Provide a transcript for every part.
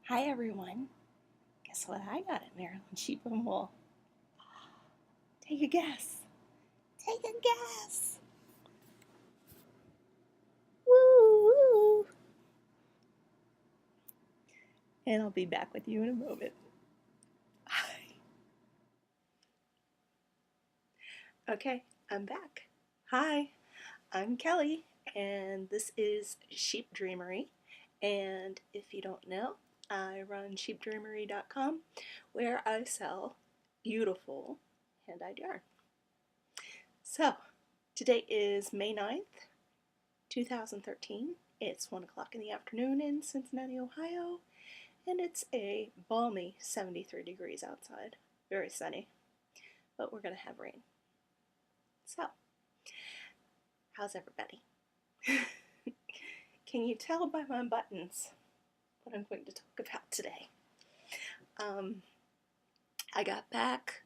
Hi everyone. Guess what I got at Maryland Sheep and Wool? Take a guess. Take a guess. Woo! And I'll be back with you in a moment. Okay, I'm back. Hi, I'm Kelly, and this is SheepDreamery. And if you don't know, I run SheepDreamery.com, where I sell beautiful hand-dyed yarn. So, today is May 9th, 2013. It's 1 o'clock in the afternoon in Cincinnati, Ohio, and it's a balmy 73 degrees outside. Very sunny, but we're going to have rain. So, how's everybody? Can you tell by my buttons what I'm going to talk about today? I got back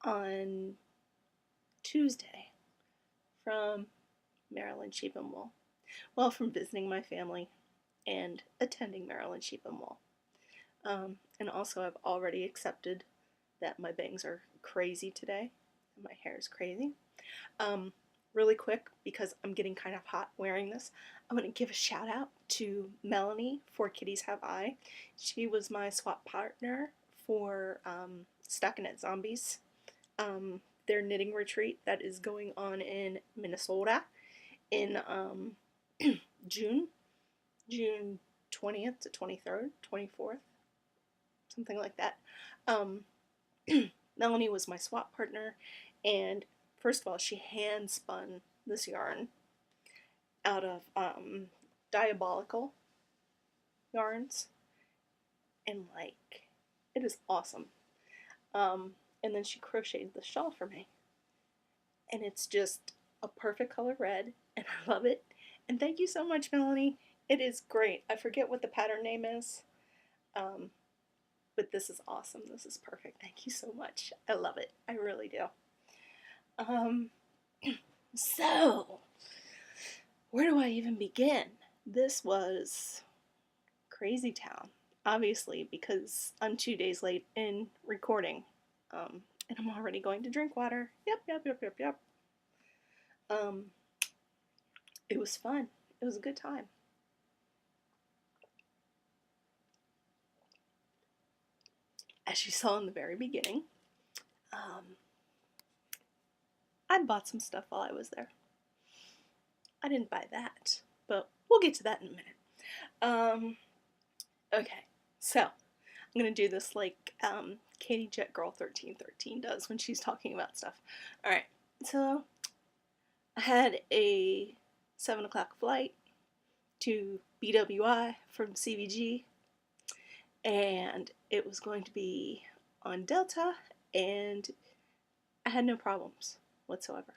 on Tuesday from Maryland Sheep and Wool. Well, from visiting my family and attending Maryland Sheep and Wool. And also I've already accepted that my bangs are crazy today. And my hair is crazy. Really quick, because I'm getting kind of hot wearing this, I'm going to give a shout out to Melanie for Kitties Have I. She was my swap partner for Stockinette Zombies, their knitting retreat that is going on in Minnesota in June 20th to 23rd, 24th, something like that. Melanie was my swap partner, and first of all, she hand spun this yarn out of diabolical yarns, and like, it is awesome. And then she crocheted the shawl for me, and it's just a perfect color red, and I love it. And thank you so much, Melanie. It is great. I forget what the pattern name is, but this is awesome. This is perfect. Thank you so much. I love it. I really do. So, where do I even begin? This was crazy town, obviously, because I'm 2 days late in recording, and I'm already going to drink water. Yep. It was fun. It was a good time. As you saw in the very beginning, I bought some stuff while I was there. I didn't buy that, but we'll get to that in a minute. Okay, so I'm gonna do this like Katie Jet Girl 1313 does when she's talking about stuff. Alright, so I had a 7 o'clock flight to BWI from CVG, and it was going to be on Delta, and I had no problems whatsoever.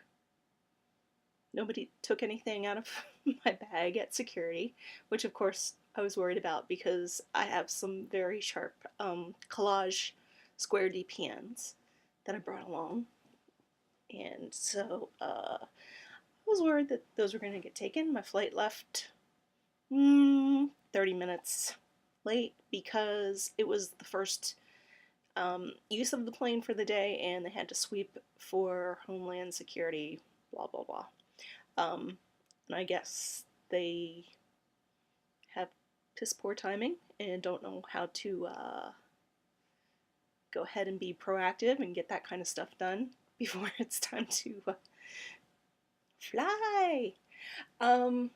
Nobody took anything out of my bag at security, which of course I was worried about because I have some very sharp collage square DPNs that I brought along. And so I was worried that those were going to get taken. My flight left 30 minutes late because it was the first use of the plane for the day, and they had to sweep for Homeland Security, blah, blah, blah. And I guess they have piss poor timing and don't know how to go ahead and be proactive and get that kind of stuff done before it's time to fly. And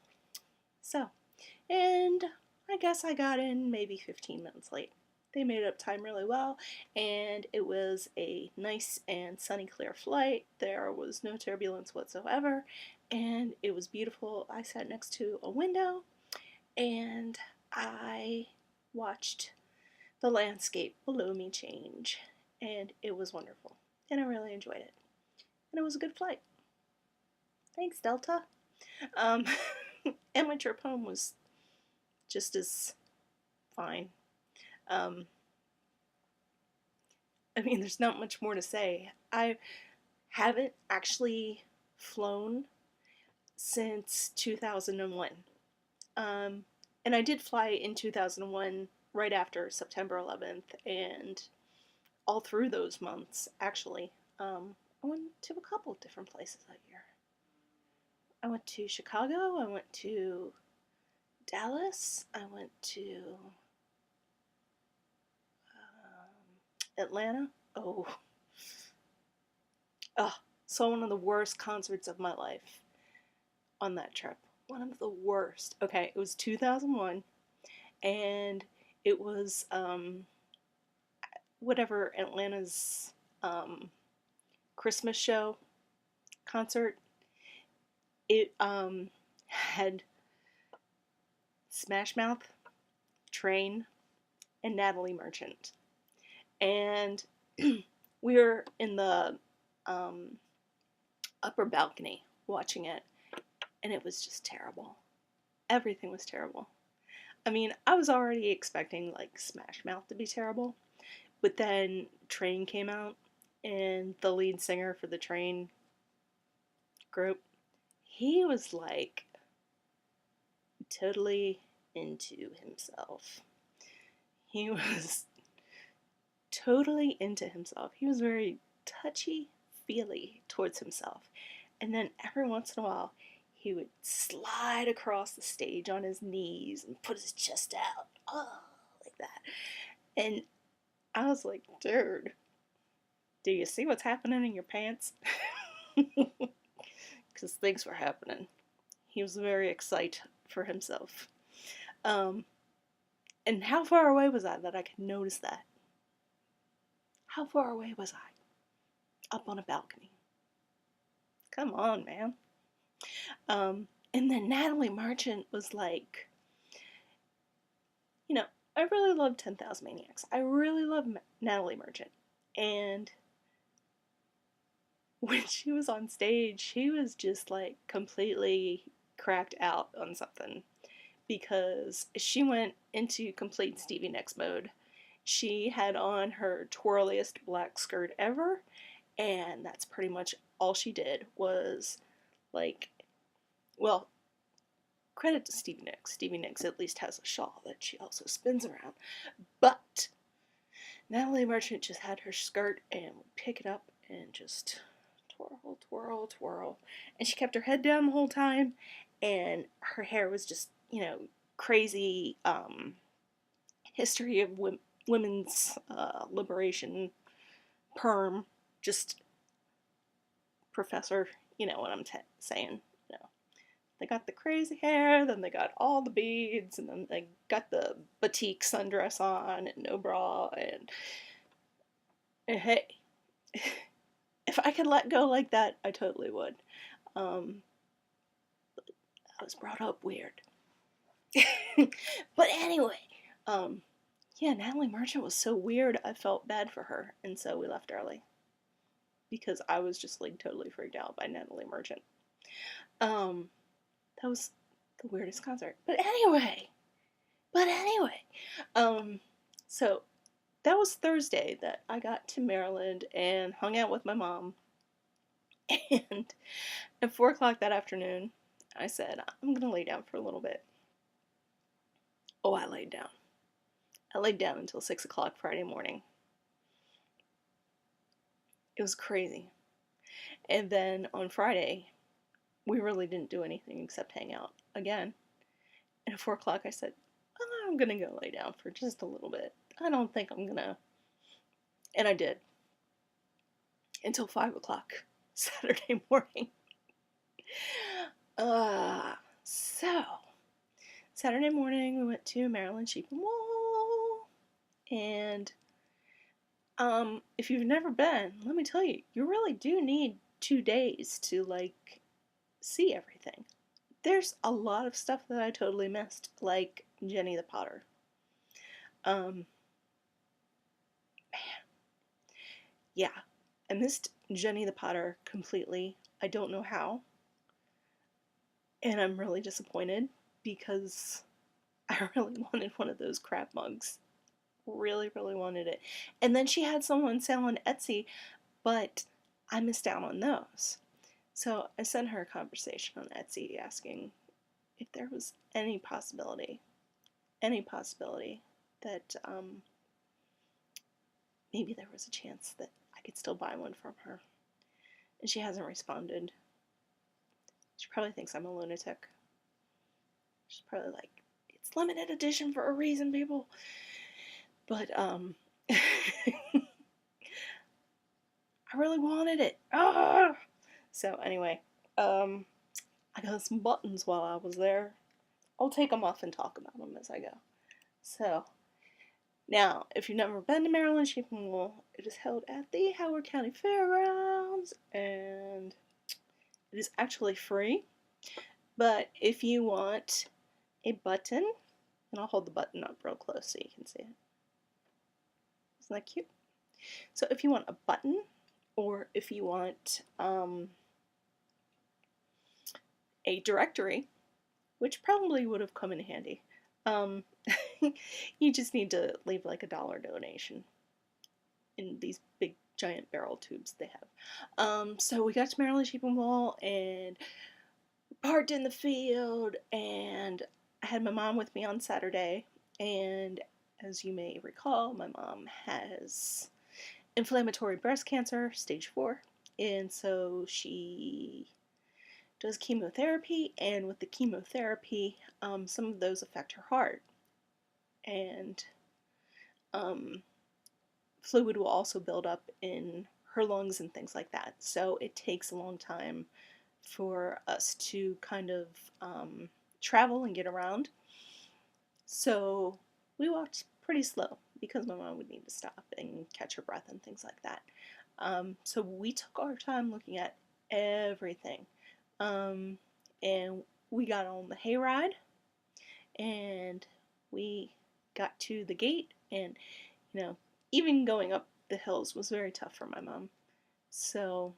I guess I got in maybe 15 minutes late. They made up time really well, and it was a nice and sunny, clear flight. There was no turbulence whatsoever, and it was beautiful. I sat next to a window, and I watched the landscape below me change, and it was wonderful, and I really enjoyed it. And it was a good flight. Thanks, Delta. And my trip home was just as fine. I mean, there's not much more to say. I haven't actually flown since 2001. And I did fly in 2001 right after September 11th, and all through those months, actually. I went to a couple of different places that year. I went to Chicago, I went to Dallas, I went to Atlanta. Oh, saw one of the worst concerts of my life on that trip. One of the worst. Okay, it was 2001, and it was whatever Atlanta's Christmas show concert. It had Smash Mouth, Train, and Natalie Merchant. And we were in the upper balcony watching it, and it was just terrible. Everything was terrible. I mean, I was already expecting like Smash Mouth to be terrible, but then Train came out, and the lead singer for the Train group, he was like totally into himself. He was totally into himself. He was very touchy-feely towards himself. And then every once in a while, he would slide across the stage on his knees and put his chest out. Oh, like that. And I was like, dude, do you see what's happening in your pants? Because things were happening. He was very excited for himself. And how far away was I that I could notice that? How far away was I? Up on a balcony. Come on, man. And then Natalie Merchant was like, you know, I really love 10,000 Maniacs. I really love Natalie Merchant. And when she was on stage, she was just like completely cracked out on something, because she went into complete Stevie Nicks mode. She had on her twirliest black skirt ever, and that's pretty much all she did was, like, well, credit to Stevie Nicks. Stevie Nicks at least has a shawl that she also spins around. But Natalie Merchant just had her skirt and would pick it up and just twirl, twirl, twirl. And she kept her head down the whole time, and her hair was just, crazy history of women's liberation perm, just professor, you know what I'm saying. They got the crazy hair, then they got all the beads, and then they got the batik sundress on and no bra, and hey, if I could let go like that, I totally would. I was brought up weird. But anyway, Natalie Merchant was so weird, I felt bad for her, and so we left early. Because I was just, like, totally freaked out by Natalie Merchant. That was the weirdest concert. But anyway, so that was Thursday that I got to Maryland and hung out with my mom. And at 4 o'clock that afternoon, I said, I'm going to lay down for a little bit. Oh, I laid down. I laid down until 6 o'clock Friday morning. It was crazy. And then on Friday, we really didn't do anything except hang out again. And at 4 o'clock, I said, I'm going to go lay down for just a little bit. I don't think I'm going to. And I did. Until 5 o'clock Saturday morning. So, Saturday morning, we went to Maryland Sheep and Wool. And, if you've never been, let me tell you, you really do need 2 days to, like, see everything. There's a lot of stuff that I totally missed, like Jenny the Potter. Man. Yeah, I missed Jenny the Potter completely. I don't know how. And I'm really disappointed because I really wanted one of those crab mugs. Really, really wanted it. And then she had some on sale on Etsy, but I missed out on those. So I sent her a conversation on Etsy asking if there was any possibility that maybe there was a chance that I could still buy one from her. And she hasn't responded. She probably thinks I'm a lunatic. She's probably like, it's limited edition for a reason, people. But, I really wanted it. Ah! So, anyway, I got some buttons while I was there. I'll take them off and talk about them as I go. So, now, if you've never been to Maryland Sheep and Wool, it is held at the Howard County Fairgrounds, and it is actually free. But if you want a button, and I'll hold the button up real close so you can see it. Isn't that cute? So if you want a button, or if you want a directory, which probably would have come in handy, you just need to leave like $1 donation in these big giant barrel tubes they have. So we got to Maryland Sheep and Wool and parked in the field, and I had my mom with me on Saturday, and as you may recall, my mom has inflammatory breast cancer, stage 4, and so she does chemotherapy, and with the chemotherapy, some of those affect her heart, and fluid will also build up in her lungs and things like that, so it takes a long time for us to kind of travel and get around. So we walked pretty slow because my mom would need to stop and catch her breath and things like that. So we took our time looking at everything. And we got on the hayride, and we got to the gate, and even going up the hills was very tough for my mom. So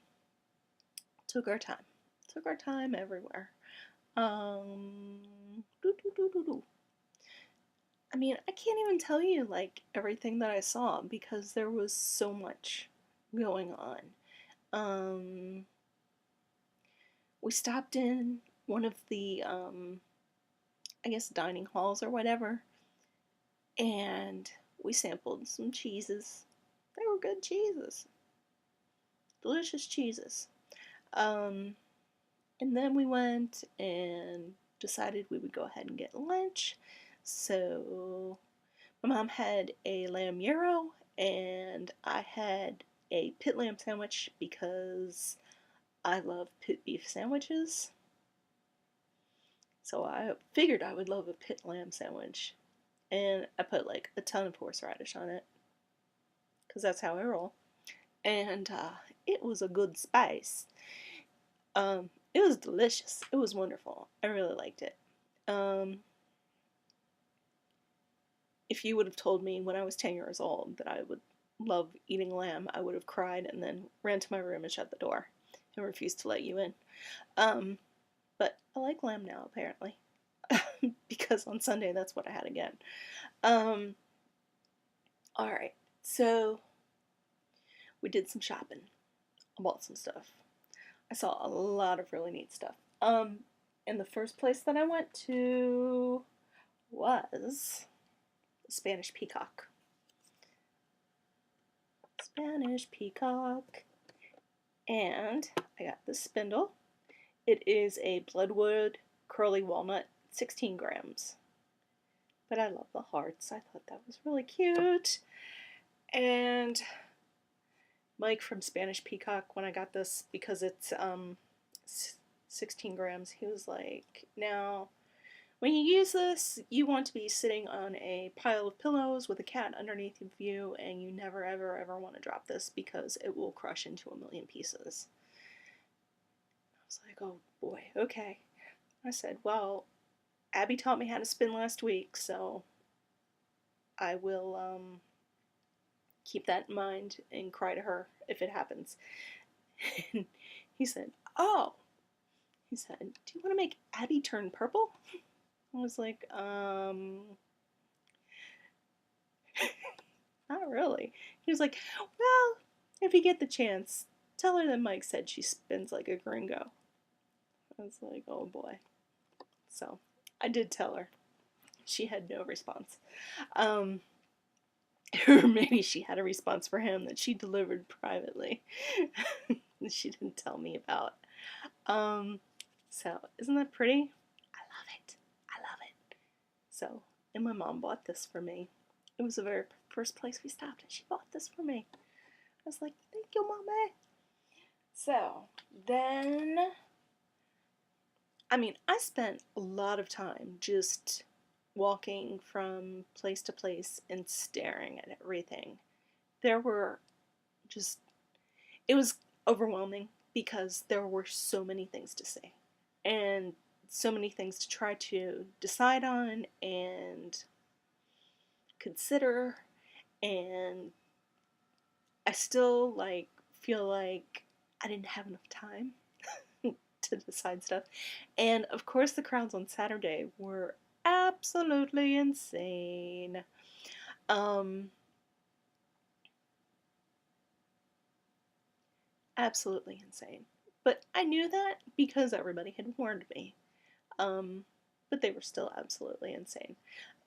took our time. Took our time everywhere. I mean, I can't even tell you like everything that I saw because there was so much going on. We stopped in one of the, I guess, dining halls or whatever, and we sampled some cheeses. They were good cheeses. Delicious cheeses. And then we went and decided we would go ahead and get lunch. So my mom had a lamb gyro, and I had a pit lamb sandwich because I love pit beef sandwiches. So I figured I would love a pit lamb sandwich. And I put like a ton of horseradish on it because that's how I roll. And it was a good spice. It was delicious. It was wonderful. I really liked it. If you would have told me when I was 10 years old that I would love eating lamb, I would have cried and then ran to my room and shut the door and refused to let you in. But I like lamb now, apparently. Because on Sunday, that's what I had again. Alright, so we did some shopping. I bought some stuff. I saw a lot of really neat stuff. And the first place that I went to was Spanish Peacock. Spanish Peacock. And I got this spindle. It is a Bloodwood Curly Walnut, 16 grams. But I love the hearts. I thought that was really cute. And Mike from Spanish Peacock, when I got this, because it's 16 grams, he was like, now, when you use this, you want to be sitting on a pile of pillows with a cat underneath of you, and you never, ever, ever want to drop this because it will crush into a million pieces. I was like, oh boy, okay. I said, well, Abby taught me how to spin last week, so I will keep that in mind and cry to her if it happens. And he said, oh. He said, do you want to make Abby turn purple? I was like, not really. He was like, well, if you get the chance, tell her that Mike said she spins like a gringo. I was like, oh boy. So, I did tell her. She had no response. Or maybe she had a response for him that she delivered privately. That she didn't tell me about. So, isn't that pretty? I love it. I love it. So, and my mom bought this for me. It was the very first place we stopped, and she bought this for me. I was like, thank you, Mommy. So, then, I mean, I spent a lot of time just walking from place to place and staring at everything. There were just, it was overwhelming because there were so many things to see and so many things to try to decide on and consider, and I still feel like I didn't have enough time to decide stuff. And of course the crowds on Saturday were absolutely insane. Absolutely insane. But I knew that because everybody had warned me. But they were still absolutely insane.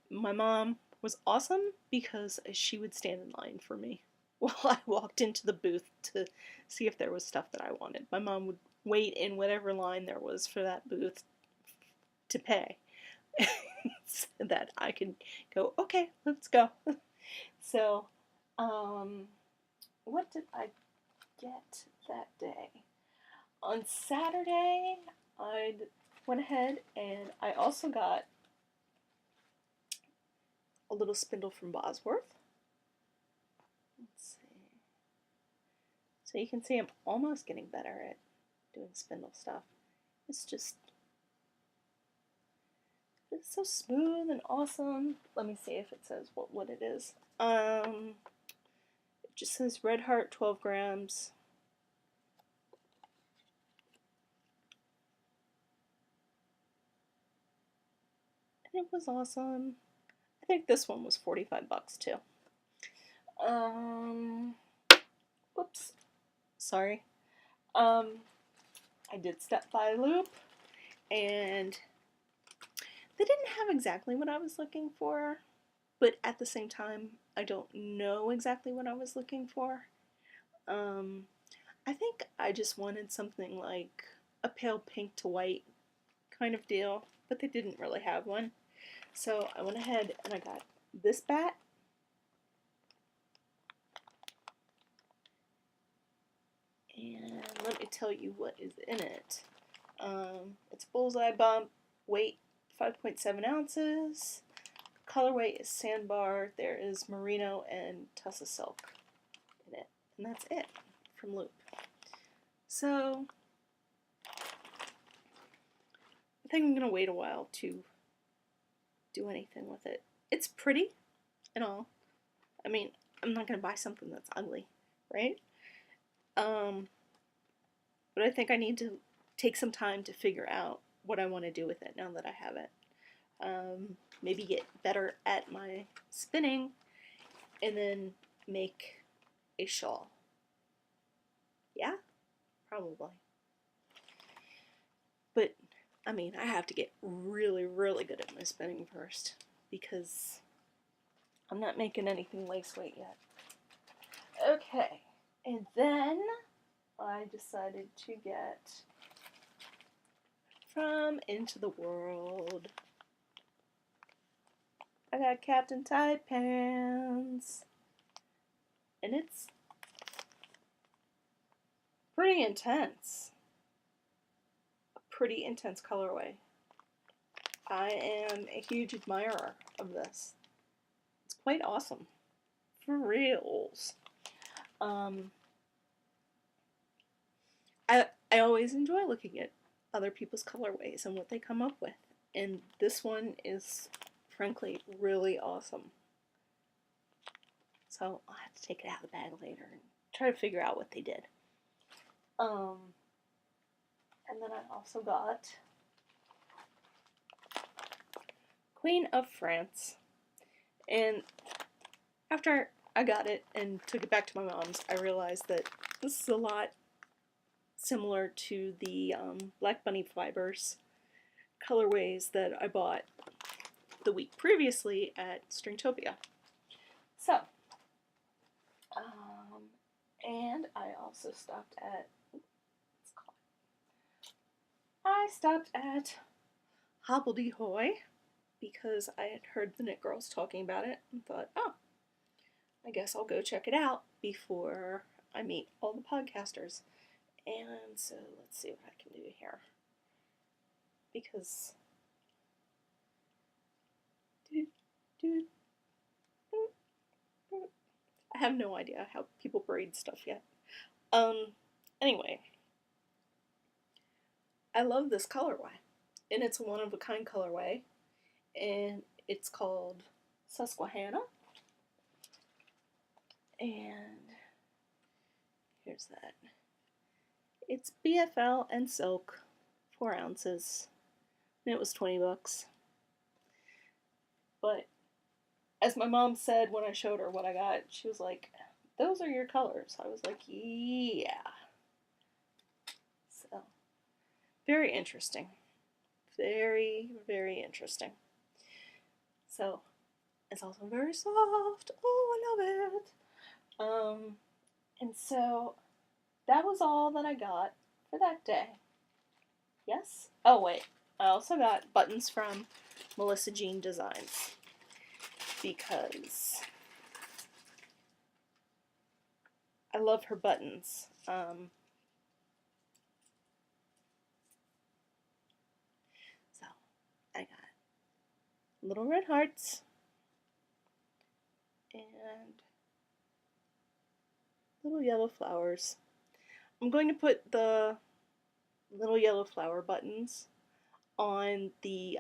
My mom was awesome because she would stand in line for me while I walked into the booth to see if there was stuff that I wanted. My mom would wait in whatever line there was for that booth to pay so that I could go, okay, let's go. So, what did I get that day? On Saturday, I went ahead and I also got a little spindle from Bosworth. Let's see. So you can see I'm almost getting better at doing spindle stuff. It's just, it's so smooth and awesome. Let me see if it says what it is. It just says Red Heart 12 grams. And it was awesome. I think this one was 45 bucks too. Whoops. Sorry. I did step by Loop, and they didn't have exactly what I was looking for, but at the same time, I don't know exactly what I was looking for. I think I just wanted something like a pale pink to white kind of deal, but they didn't really have one. So I went ahead and I got this bat. And let me tell you what is in it. It's bullseye bump, weight 5.7 ounces. Colorway is sandbar. There is merino and tussa silk in it. And that's it from Loop. So I think I'm going to wait a while to do anything with it. It's pretty and all. I mean, I'm not going to buy something that's ugly, right? But I think I need to take some time to figure out what I want to do with it now that I have it. Maybe get better at my spinning and then make a shawl. Yeah, probably. But, I mean, I have to get really, really good at my spinning first because I'm not making anything lace weight yet. Okay, and then I decided to get from Into the World. I got Captain Tide pants, and it's pretty intense. A pretty intense colorway. I am a huge admirer of this. It's quite awesome. For reals. I always enjoy looking at other people's colorways and what they come up with. And this one is, frankly, really awesome. So I'll have to take it out of the bag later and try to figure out what they did. And then I also got Queen of France. And after I got it and took it back to my mom's, I realized that this is a lot similar to the Black Bunny Fibers colorways that I bought the week previously at Stringtopia. So, And I also stopped at, I stopped at Hobbledehoy because I had heard the Knit Girls talking about it and thought, oh, I guess I'll go check it out before I meet all the podcasters. And so let's see what I can do here. Because I have no idea how people braid stuff yet. Anyway, I love this colorway, and it's a one-of-a-kind colorway, and it's called Susquehanna, and here's that. It's BFL and silk, 4 ounces, and it was 20 bucks. But as my mom said when I showed her what I got, she was like, those are your colors. I was like, yeah. So, very interesting. Very, very interesting. So, it's also very soft. Oh, I love it. And so, that was all that I got for that day. Yes? Oh, wait. I also got buttons from Melissa Jean Designs. Because I love her buttons. So I got little red hearts and little yellow flowers. I'm going to put the little yellow flower buttons on the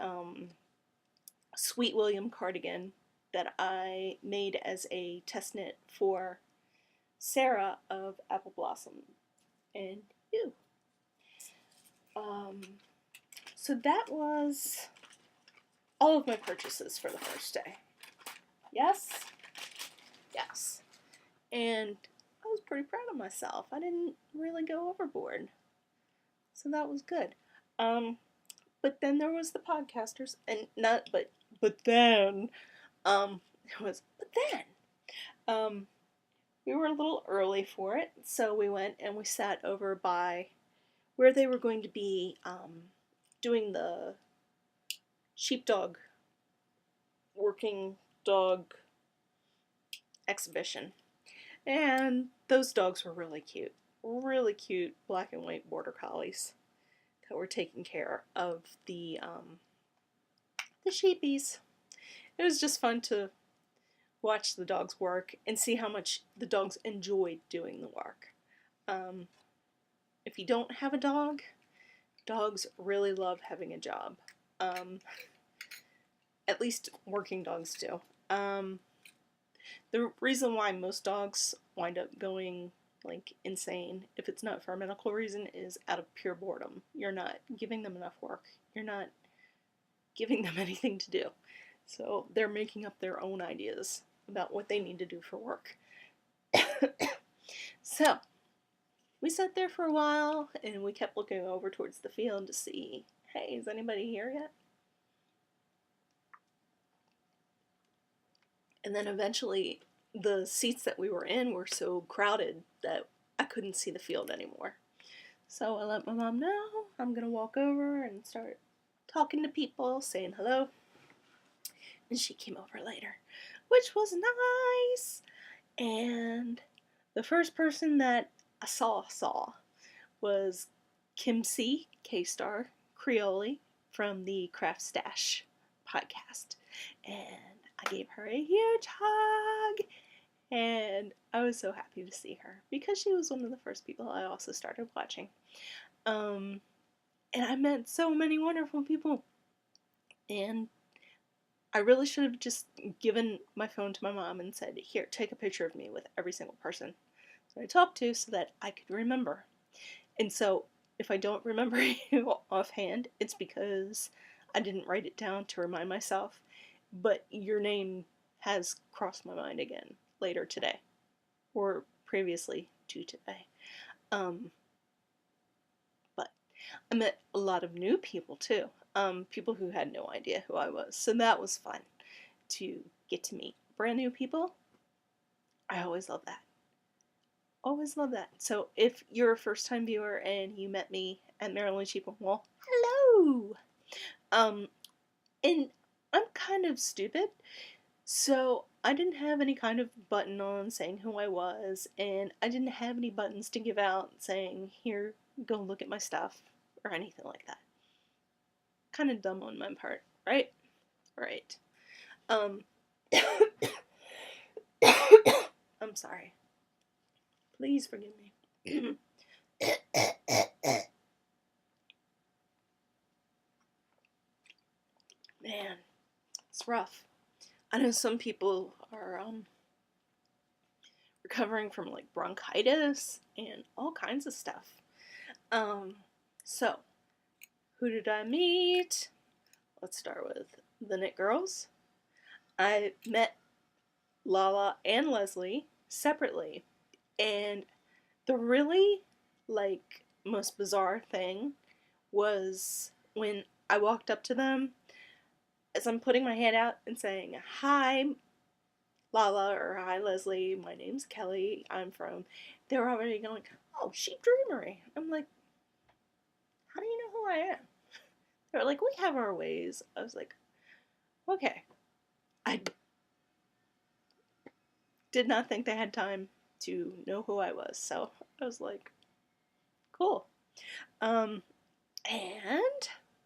Sweet William cardigan that I made as a test knit for Sarah of Apple Blossom and you. So that was all of my purchases for the first day. Yes? Yes. And I was pretty proud of myself. I didn't really go overboard. So that was good. But then there was the podcasters, and not, but then, it was, but then, we were a little early for it, so we went and we sat over by where they were going to be, doing the sheepdog, working dog exhibition. And those dogs were really cute black and white border collies that were taking care of the sheepies. It was just fun to watch the dogs work and see how much the dogs enjoyed doing the work. If you don't have a dog, dogs really love having a job. At least working dogs do. The reason why most dogs wind up going like insane, if it's not for a medical reason, is out of pure boredom. You're not giving them enough work. You're not giving them anything to do. So they're making up their own ideas about what they need to do for work. So we sat there for a while and we kept looking over towards the field to see, hey, is anybody here yet? And then eventually the seats that we were in were so crowded that I couldn't see the field anymore. So I let my mom know I'm going to walk over and start talking to people, saying hello. And she came over later, which was nice. And the first person that I saw was Kim C. K-Star Creole from the Craft Stash podcast. And I gave her a huge hug. And I was so happy to see her because she was one of the first people I also started watching. And I met so many wonderful people. And I really should have just given my phone to my mom and said, here, take a picture of me with every single person that I talked to so that I could remember. And so if I don't remember you offhand, it's because I didn't write it down to remind myself. But your name has crossed my mind again later today, or previously to today. But I met a lot of new people too, people who had no idea who I was, so that was fun to get to meet brand new people. I always love that. Always love that. So if you're a first time viewer and you met me at Maryland Sheep and Wool, hello! Um, and I'm kind of stupid, so I didn't have any kind of button on saying who I was, and I didn't have any buttons to give out saying, here, go look at my stuff, or anything like that. Kind of dumb on my part, right? Right. Um, I'm sorry. Please forgive me. Man, it's rough. I know some people are recovering from like bronchitis and all kinds of stuff. Um, so who did I meet? Let's start with the Knit Girls. I met Lala and Leslie separately, and the really like most bizarre thing was when I walked up to them as I'm putting my hand out and saying, "Hi, Lala," or "Hi, Leslie, my name's Kelly, I'm from," they were already going, "Oh, SheepDreamery." I'm like, how do you know who I am? They're like, "We have our ways." I was like, okay. I did not think they had time to know who I was, so I was like, cool. And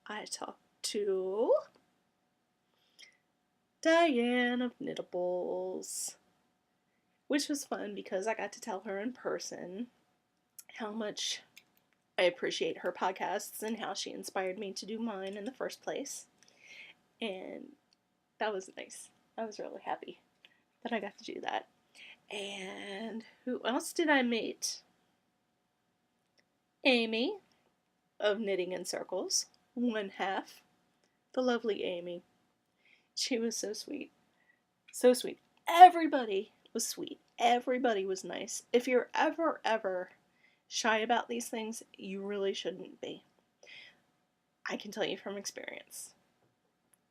I talked to Diane of Knittables, which was fun because I got to tell her in person how much I appreciate her podcasts and how she inspired me to do mine in the first place. And that was nice. I was really happy that I got to do that. And who else did I meet? Amy of Knitting in Circles, one half. The lovely Amy. She was so sweet. So sweet. Everybody was sweet. Everybody was nice. If you're ever shy about these things, you really shouldn't be. I can tell you from experience.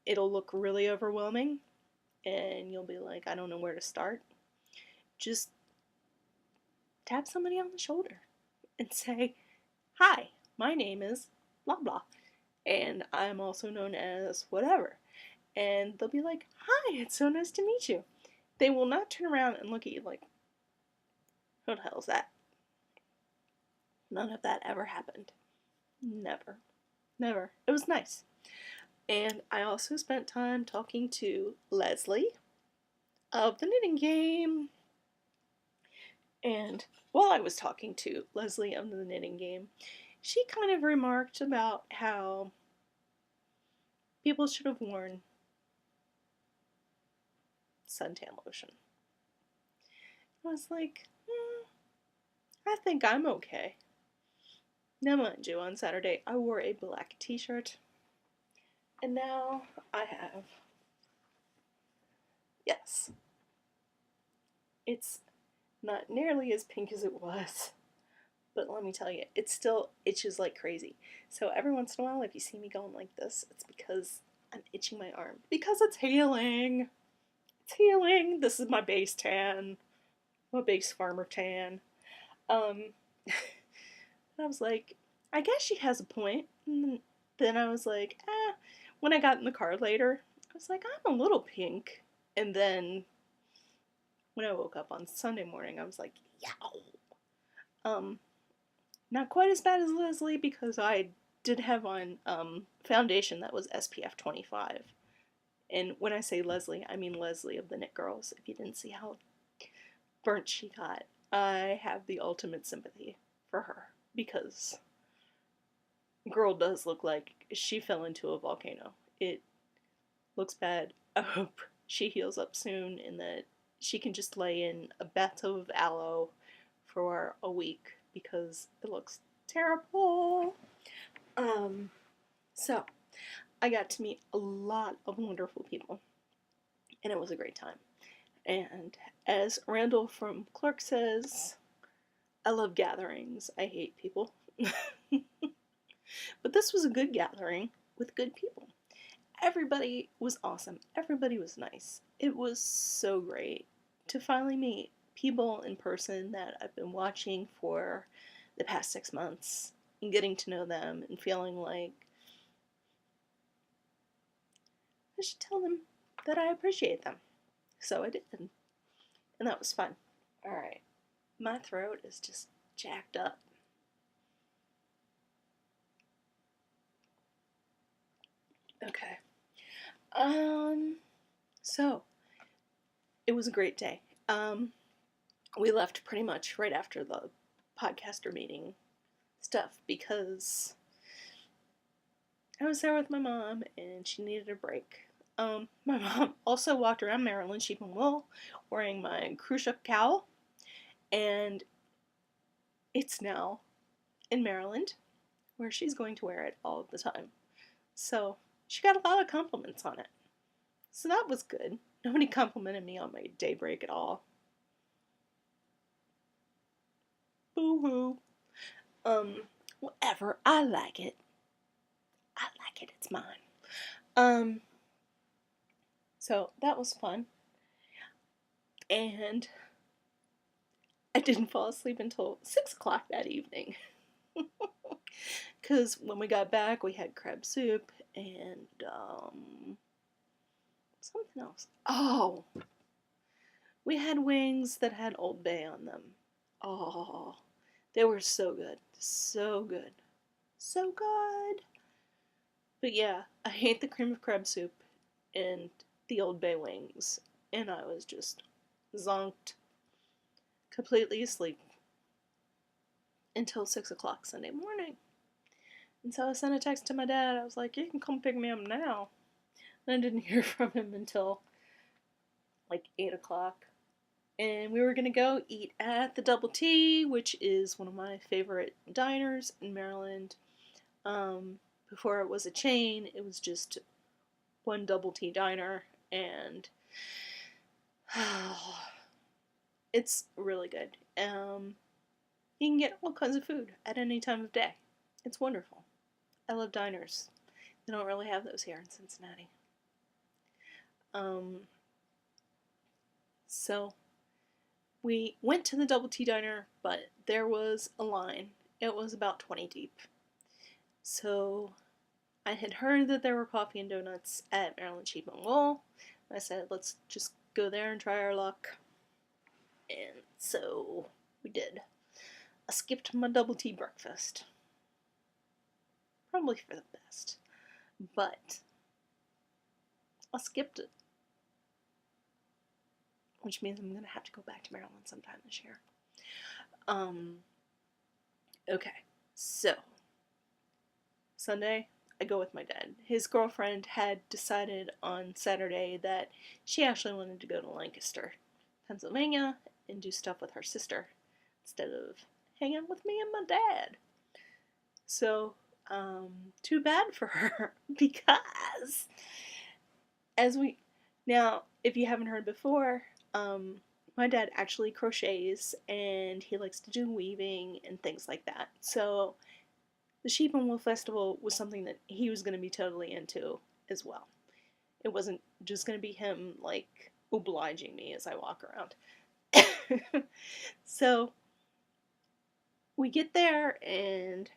It'll look really overwhelming, and you'll be like, I don't know where to start. Just tap somebody on the shoulder and say, "Hi, my name is blah blah, and I'm also known as whatever." And they'll be like, "Hi, it's so nice to meet you." They will not turn around and look at you like, "Who the hell is that?" None of that ever happened. Never. Never. It was nice. And I also spent time talking to Leslie of the Knitting Game. And while I was talking to Leslie of the Knitting Game, she kind of remarked about how people should have worn suntan lotion. I was like, I think I'm okay. Now, mind you, on Saturday I wore a black t-shirt, and now I have, yes, it's not nearly as pink as it was, but let me tell you, it still itches like crazy. So every once in a while, if you see me going like this, it's because I'm itching my arm. Because it's healing. It's healing. This is my base tan. My base farmer tan. Um, I was like, I guess she has a point. And then I was like, When I got in the car later, I was like, I'm a little pink. And then when I woke up on Sunday morning, I was like, yow. Not quite as bad as Leslie because I did have on foundation that was SPF 25. And when I say Leslie, I mean Leslie of the Knit Girls. If you didn't see how burnt she got, I have the ultimate sympathy for her because girl does look like she fell into a volcano. It looks bad. I hope she heals up soon and that she can just lay in a bathtub of aloe for a week because it looks terrible. So I got to meet a lot of wonderful people, and it was a great time. And as Randall from Clark says, I love gatherings. I hate people. But this was a good gathering with good people. Everybody was awesome. Everybody was nice. It was so great to finally meet people in person that I've been watching for the past 6 months and getting to know them and feeling like I should tell them that I appreciate them. So I did, and that was fun. Alright, my throat is just jacked up. Okay. So it was a great day. We left pretty much right after the podcaster meeting stuff because I was there with my mom and she needed a break. My mom also walked around Maryland, sheep and wool, wearing my cruise ship cowl, and it's now in Maryland, where she's going to wear it all the time. So she got a lot of compliments on it. So that was good. Nobody complimented me on my day break at all. Boo-hoo. Whatever. I like it. I like it. It's mine. So that was fun. And I didn't fall asleep until 6 o'clock that evening. Because when we got back, we had crab soup and something else. Oh, we had wings that had Old Bay on them. Oh, they were so good. So good. So good. But yeah, I hate the cream of crab soup and the Old Bay wings. And I was just zonked, completely asleep until 6 o'clock Sunday morning. And so I sent a text to my dad. I was like, you can come pick me up now. And I didn't hear from him until like 8 o'clock. And we were going to go eat at the Double T, which is one of my favorite diners in Maryland. Before it was a chain, it was just one Double T diner, and it's really good. You can get all kinds of food at any time of day. It's wonderful. I love diners. They don't really have those here in Cincinnati. So we went to the Double T diner, but there was a line. It was about 20 deep. So I had heard that there were coffee and donuts at Maryland Sheep and Wool. I said, let's just go there and try our luck. And so we did. I skipped my Double T breakfast. Probably for the best. But I skipped it. Which means I'm going to have to go back to Maryland sometime this year. Okay, so Sunday, I go with my dad. His girlfriend had decided on Saturday that she actually wanted to go to Lancaster, Pennsylvania, and do stuff with her sister instead of hanging with me and my dad. So, too bad for her, because now, if you haven't heard before, my dad actually crochets, and he likes to do weaving and things like that. So the Sheep and Wool Festival was something that he was going to be totally into as well. It wasn't just going to be him, like, obliging me as I walk around. So we get there, and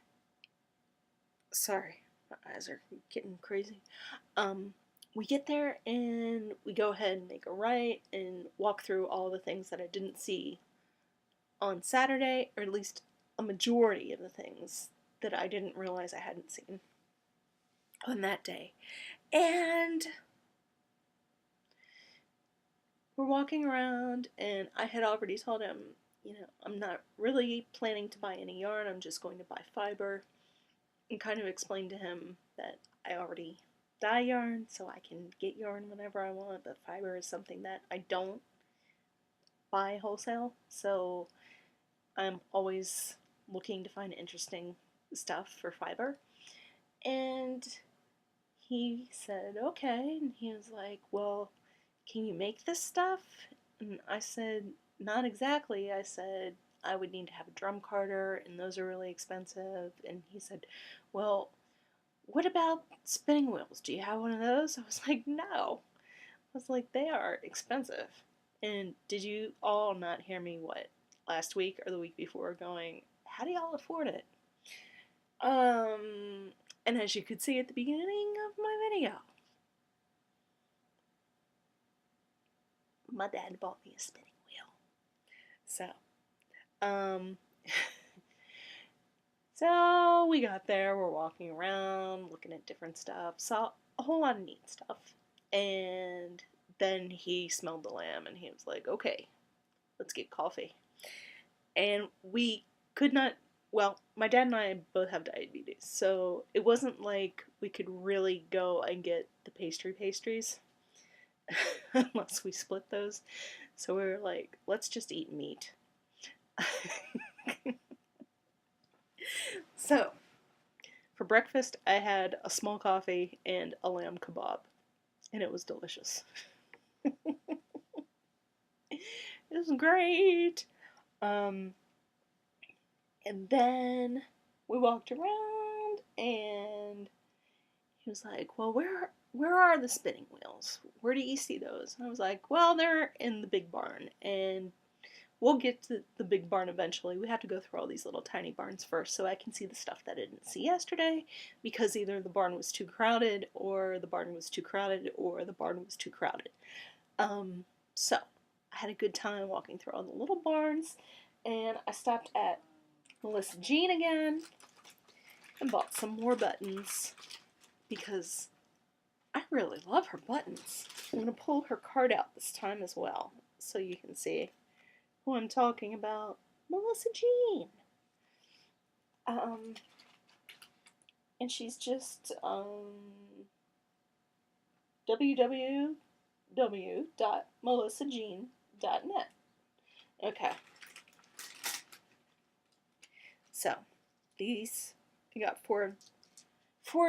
sorry, my eyes are getting crazy. We get there, and we go ahead and make a right and walk through all the things that I didn't see on Saturday, or at least a majority of the things that I didn't realize I hadn't seen on that day. And we're walking around, and I had already told him, I'm not really planning to buy any yarn, I'm just going to buy fiber, and kind of explained to him that I already dye yarn, so I can get yarn whenever I want, but fiber is something that I don't buy wholesale, so I'm always looking to find interesting stuff for fiber. And he said, okay, and he was like, well, can you make this stuff? And I said, not exactly. I said, I would need to have a drum carder, and those are really expensive. And he said, well, what about spinning wheels? Do you have one of those? I was like, no. I was like, they are expensive. And did you all not hear me, what, last week or the week before going, how do y'all afford it? And as you could see at the beginning of my video, my dad bought me a spinning wheel. So, um, so we got there, we're walking around, looking at different stuff, saw a whole lot of neat stuff. And then he smelled the lamb and he was like, okay, let's get coffee. And we could not, well, my dad and I both have diabetes, so it wasn't like we could really go and get the pastries unless we split those. So we were like, let's just eat meat. So, for breakfast, I had a small coffee and a lamb kebab, and it was delicious. It was great. Um, and then we walked around, and he was like, well, where are the spinning wheels? Where do you see those? And I was like, well, they're in the big barn, and we'll get to the big barn eventually. We have to go through all these little tiny barns first so I can see the stuff that I didn't see yesterday, because either the barn was too crowded, or the barn was too crowded, or the barn was too crowded. So I had a good time walking through all the little barns, and I stopped at Melissa Jean again and bought some more buttons because I really love her buttons. I'm going to pull her card out this time as well so you can see who I'm talking about. Melissa Jean. And she's just www.melissajean.net. Okay. So, these, I got four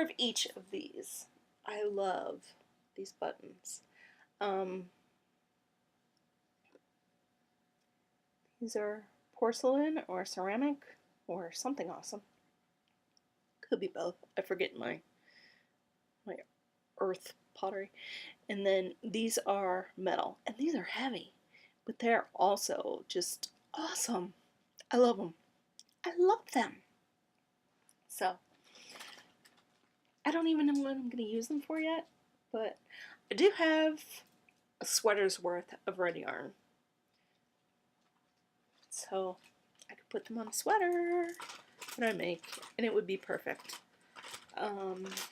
of each of these. I love these buttons. These are porcelain or ceramic or something awesome. Could be both. I forget my earth pottery. And then these are metal, and these are heavy, but they're also just awesome. I love them. I love them. So, I don't even know what I'm going to use them for yet, but I do have a sweater's worth of red yarn. So, I could put them on a sweater that I make, and it would be perfect. Oops.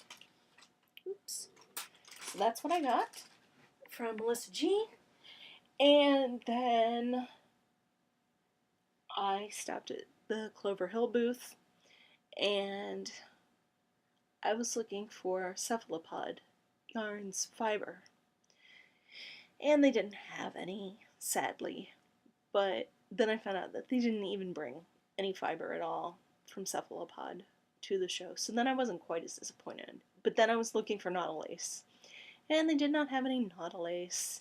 So that's what I got from Melissa Jean. And then I stopped at the Clover Hill booth, and I was looking for cephalopod yarns fiber. And they didn't have any, sadly. But then I found out that they didn't even bring any fiber at all from cephalopod to the show. So then I wasn't quite as disappointed. But then I was looking for Nautilace, and they did not have any Nautilace.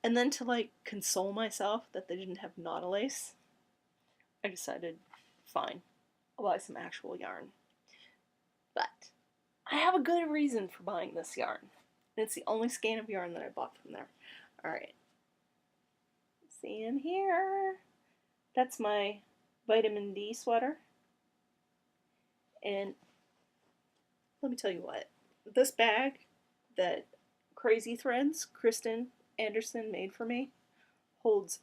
And then to like console myself that they didn't have Nautilace, I decided, fine, I'll buy some actual yarn. But I have a good reason for buying this yarn. And it's the only skein of yarn that I bought from there. Alright. See in here. That's my vitamin D sweater. And let me tell you what. This bag that Crazy Threads, Kristen Anderson, made for me holds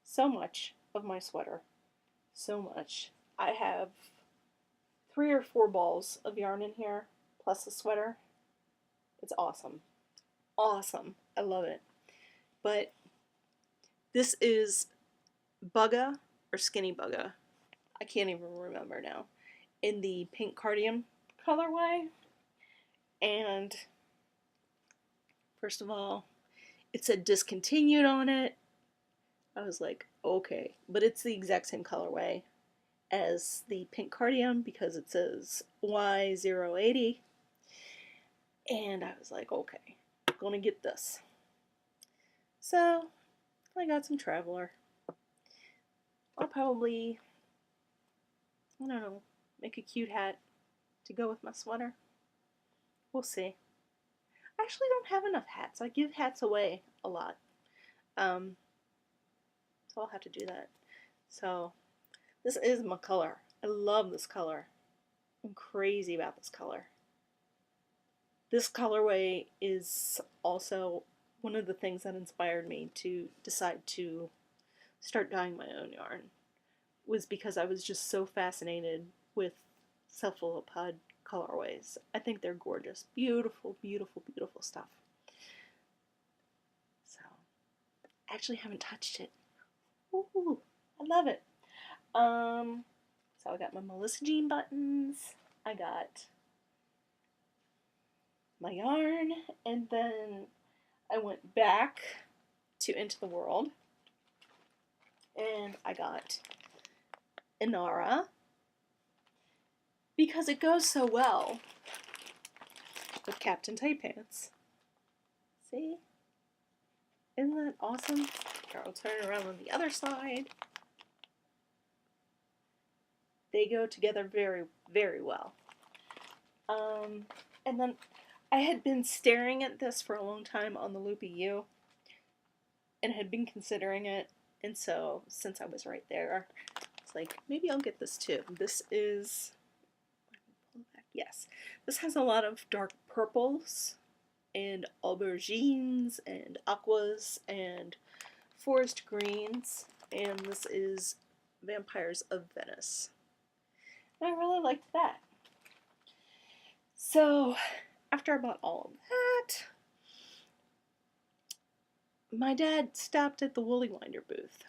so much of my sweater. So much. I have 3 or 4 balls of yarn in here, plus a sweater. It's awesome. Awesome. I love it. But this is Bugga or Skinny Bugga. I can't even remember now. In the pink cardigan colorway. And first of all, it said discontinued on it. I was like, okay. But it's the exact same colorway as the pink cardigan because it says Y080. And I was like, okay, I'm gonna get this. So, I got some Traveler. I'll probably, I don't know, make a cute hat to go with my sweater. We'll see. I actually don't have enough hats. I give hats away a lot. So I'll have to do that. So this is my color. I love this color. I'm crazy about this color. This colorway is also one of the things that inspired me to decide to start dyeing my own yarn, was because I was just so fascinated with cephalopod colorways. I think they're gorgeous. Beautiful, beautiful, beautiful stuff. So, I actually haven't touched it. Ooh, I love it. So I got my Melissa Jean buttons. I got my yarn, and then I went back to Into the World, and I got Inara, because it goes so well with Captain Tight Pants. See? Isn't that awesome? Here, I'll turn it around on the other side. They go together very, very well. And then I had been staring at this for a long time on the Loopy U, and had been considering it, and so since I was right there, it's like, maybe I'll get this too. This is, yes, this has a lot of dark purples and aubergines and aquas and forest greens, and this is Vampires of Venice. And I really liked that. So after I bought all of that, my dad stopped at the Woolly Winder booth.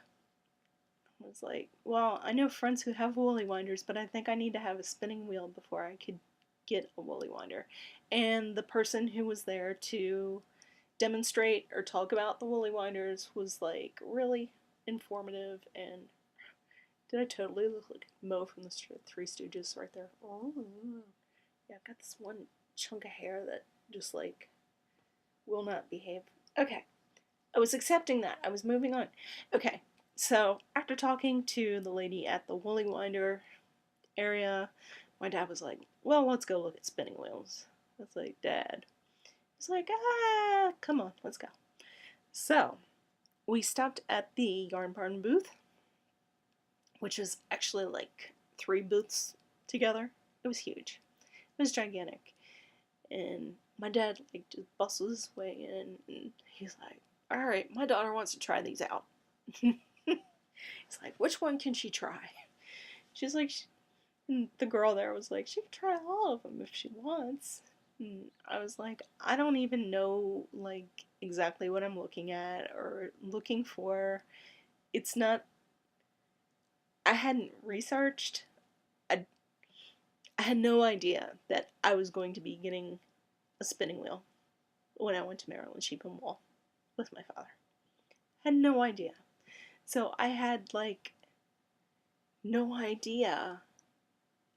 I was like, well, I know friends who have Woolly Winders, but I think I need to have a spinning wheel before I could get a Woolly Winder. And the person who was there to demonstrate or talk about the Woolly Winders was like really informative, and did I totally look like Mo from the Three Stooges right there? Oh, yeah, I've got this one chunk of hair that just like will not behave. Okay, I was accepting that. I was moving on. Okay, so after talking to the lady at the Woolly Winder area, my dad was like, well, let's go look at spinning wheels. I was like, Dad. He's like, come on, let's go. So, we stopped at the Yarn Barn booth, which is actually like 3 booths together. It was huge. It was gigantic. And my dad like just bustles his way in, and he's like, alright, my daughter wants to try these out. He's like, which one can she try? She's like, and the girl there was like, she can try all of them if she wants. And I was like, I don't even know like exactly what I'm looking at or looking for. It's not, I hadn't researched. I had no idea that I was going to be getting a spinning wheel when I went to Maryland Sheep and Wool with my father. Had no idea. So I had like no idea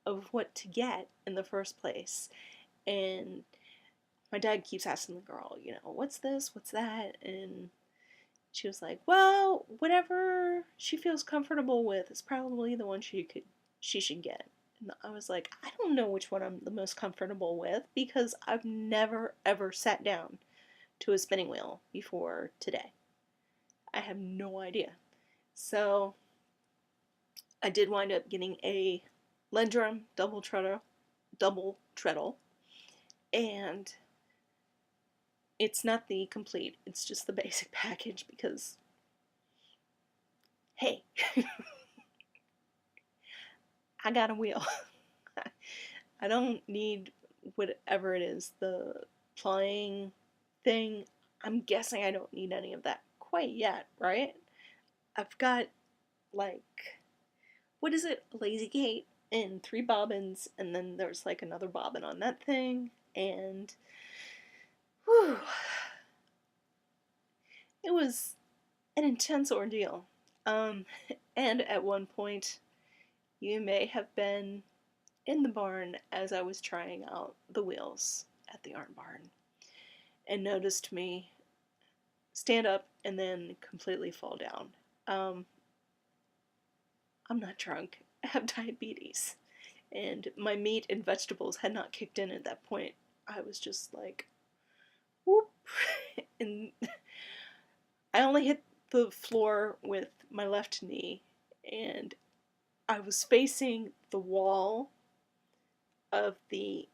of what to get in the first place. And my dad keeps asking the girl, you know, what's this, what's that? And she was like, well, whatever she feels comfortable with is probably the one she should get. And I was like, I don't know which one I'm the most comfortable with, because I've never ever sat down to a spinning wheel before today. I have no idea. So I did wind up getting a Lendrum double treadle, and it's not the complete, it's just the basic package, because hey, I got a wheel. I don't need whatever it is, the plying thing. I'm guessing I don't need any of that quite yet, right? I've got like, what is it, Lazy Gate and 3 bobbins, and then there's like another bobbin on that thing, and whew, it was an intense ordeal. And at one point, you may have been in the barn as I was trying out the wheels at the Yarn Barn, and noticed me stand up and then completely fall down. I'm not drunk. I have diabetes. And my meat and vegetables had not kicked in at that point. I was just like, whoop. And I only hit the floor with my left knee, and I was facing the wall of the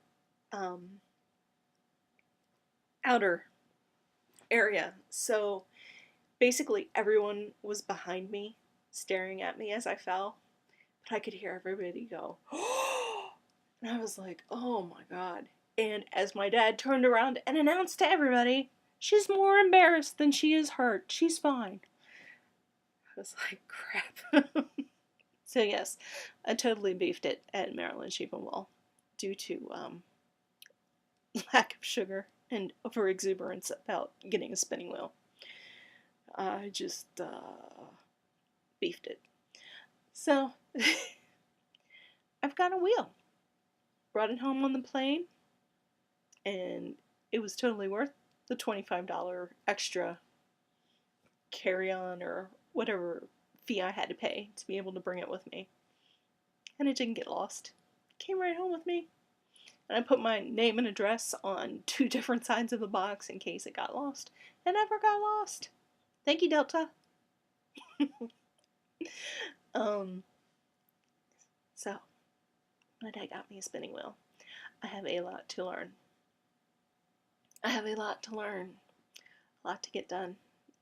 outer area. So basically, everyone was behind me, staring at me as I fell. But I could hear everybody go, oh! And I was like, oh my god. And as my dad turned around and announced to everybody, she's more embarrassed than she is hurt. She's fine. I was like, crap. So yes, I totally beefed it at Maryland Sheep and Wool due to lack of sugar and overexuberance about getting a spinning wheel. I just beefed it. So I've got a wheel. Brought it home on the plane, and it was totally worth the $25 extra carry-on or whatever fee I had to pay to be able to bring it with me. And it didn't get lost. It came right home with me. And I put my name and address on 2 different sides of the box in case it got lost. It never got lost. Thank you, Delta. So, my dad got me a spinning wheel. I have a lot to learn. I have a lot to learn. A lot to get done.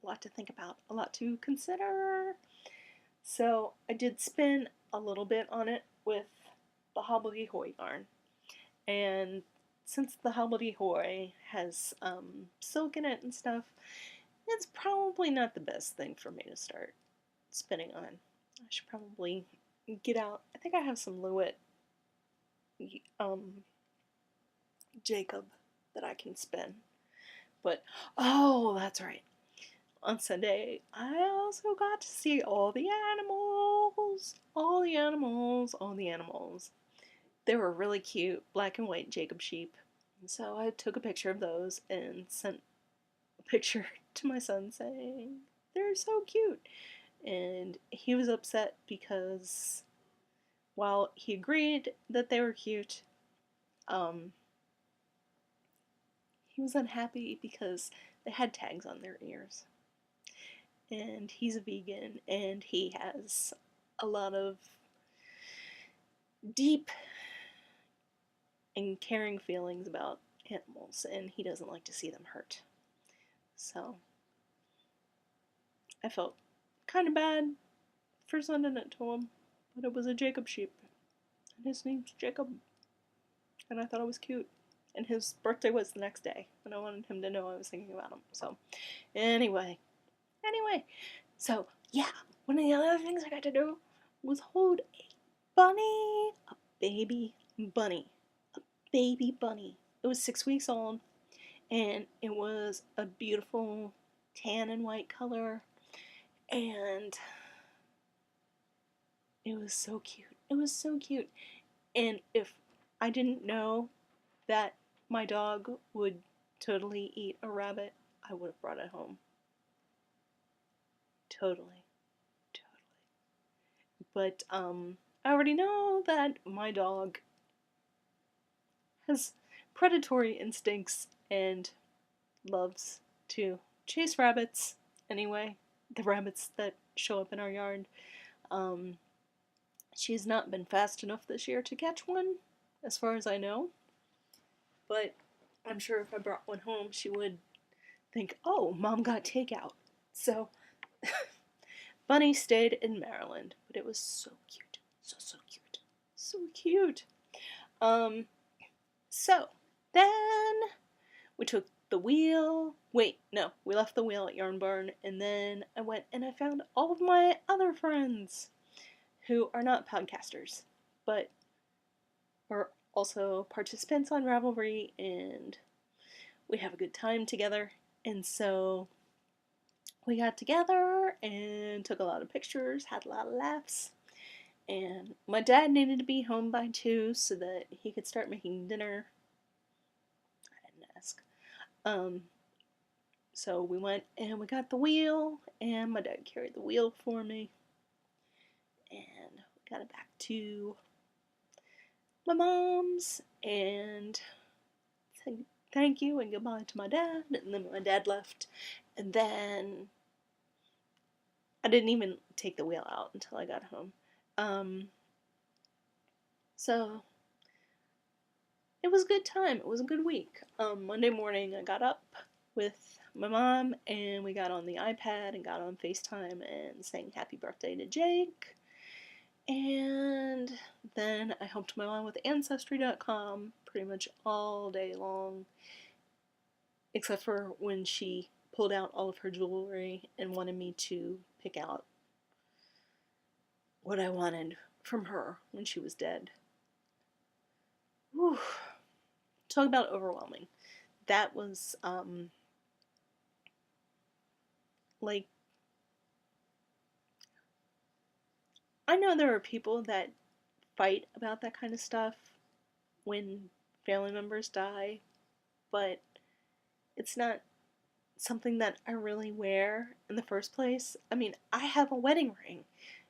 A lot to think about. A lot to consider. So, I did spin a little bit on it with the hobbledehoy yarn. And since the hobbledehoy has silk in it and stuff, it's probably not the best thing for me to start spinning on. I should probably get out. I think I have some Lewitt Jacob that I can spin. But, oh, that's right. On Sunday, I also got to see all the animals. All the animals. All the animals. They were really cute, black and white Jacob sheep. And so I took a picture of those and sent a picture to my son saying, they're so cute. And he was upset because while he agreed that they were cute, he was unhappy because they had tags on their ears. And he's a vegan, and he has a lot of deep and caring feelings about animals, and he doesn't like to see them hurt. So I felt kind of bad for sending it to him, but it was a Jacob sheep, and his name's Jacob, and I thought it was cute. And his birthday was the next day, and I wanted him to know I was thinking about him. So anyway, so yeah, one of the other things I got to do was hold a bunny, a baby bunny. Baby bunny. It was 6 weeks old, and it was a beautiful tan and white color, and it was so cute. It was so cute. And if I didn't know that my dog would totally eat a rabbit, I would have brought it home. Totally. But I already know that my dog has predatory instincts and loves to chase rabbits anyway. The rabbits that show up in our yard. She's not been fast enough this year to catch one, as far as I know. But I'm sure if I brought one home, she would think, oh, Mom got takeout. So, Bunny stayed in Maryland, but it was so cute. So cute. So cute. So, then we took the wheel. Wait, no, we left the wheel at Yarn Barn, and then I went and I found all of my other friends who are not podcasters, but are also participants on Ravelry, and we have a good time together. And so we got together and took a lot of pictures, had a lot of laughs. And my dad needed to be home by 2 so that he could start making dinner. I didn't ask. So we went and we got the wheel, and my dad carried the wheel for me. And we got it back to my mom's and said thank you and goodbye to my dad. And then my dad left. And then I didn't even take the wheel out until I got home. So it was a good time. It was a good week. Monday morning, I got up with my mom and we got on the iPad and got on FaceTime and sang happy birthday to Jake. And then I helped my mom with Ancestry.com pretty much all day long, except for when she pulled out all of her jewelry and wanted me to pick out what I wanted from her when she was dead. Whew. Talk about overwhelming. That was, like, I know there are people that fight about that kind of stuff when family members die, but it's not something that I really wear in the first place. I mean, I have a wedding ring,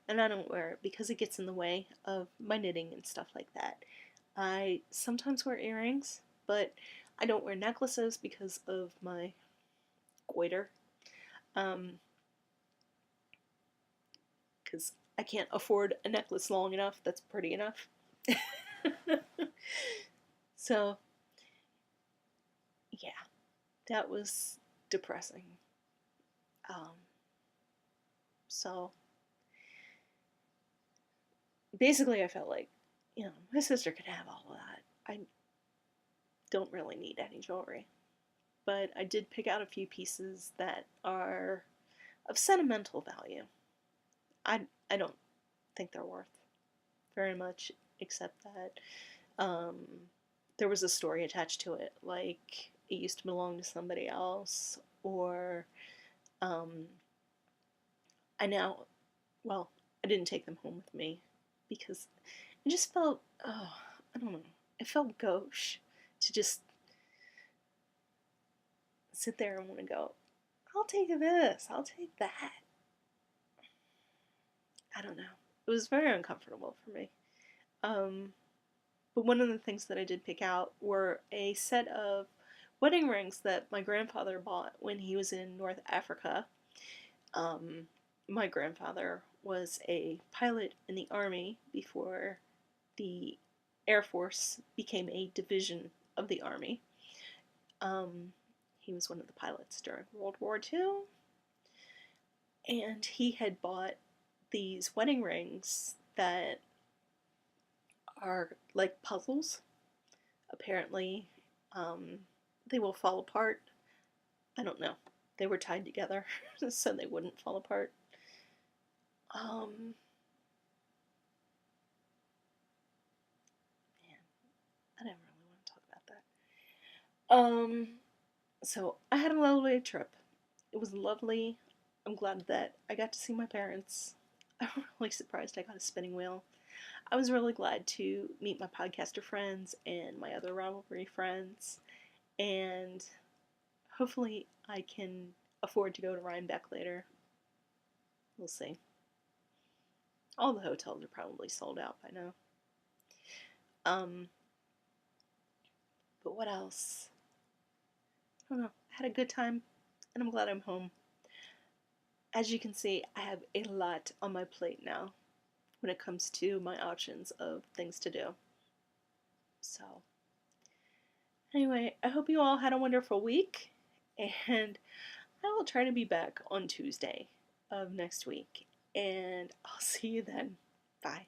and I don't wear it because it gets in the way of my knitting and stuff like that. I sometimes wear earrings, but I don't wear necklaces because of my goiter. Because I can't afford a necklace long enough that's pretty enough. So, yeah, that was depressing. Um, so, basically, I felt like, my sister could have all of that. I don't really need any jewelry. But I did pick out a few pieces that are of sentimental value. I don't think they're worth very much, except that there was a story attached to it, like it used to belong to somebody else, or um, I now, well, I didn't take them home with me because it just felt, oh, I don't know, it felt gauche to just sit there and want to go, I'll take this, I'll take that. I don't know. It was very uncomfortable for me. But one of the things that I did pick out were a set of wedding rings that my grandfather bought when he was in North Africa. My grandfather was a pilot in the Army before the Air Force became a division of the Army. He was one of the pilots during World War II, and he had bought these wedding rings that are like puzzles. Apparently, they will fall apart. I don't know. They were tied together so they wouldn't fall apart. Man, I didn't really want to talk about that. So I had a lovely trip. It was lovely. I'm glad that I got to see my parents. I'm really surprised I got a spinning wheel. I was really glad to meet my podcaster friends and my other rivalry friends, and hopefully I can afford to go to Rhinebeck later. We'll see. All the hotels are probably sold out by now. But what else? I don't know. I had a good time, and I'm glad I'm home. As you can see, I have a lot on my plate now when it comes to my options of things to do. So, anyway, I hope you all had a wonderful week, and I will try to be back on Tuesday of next week, and I'll see you then. Bye.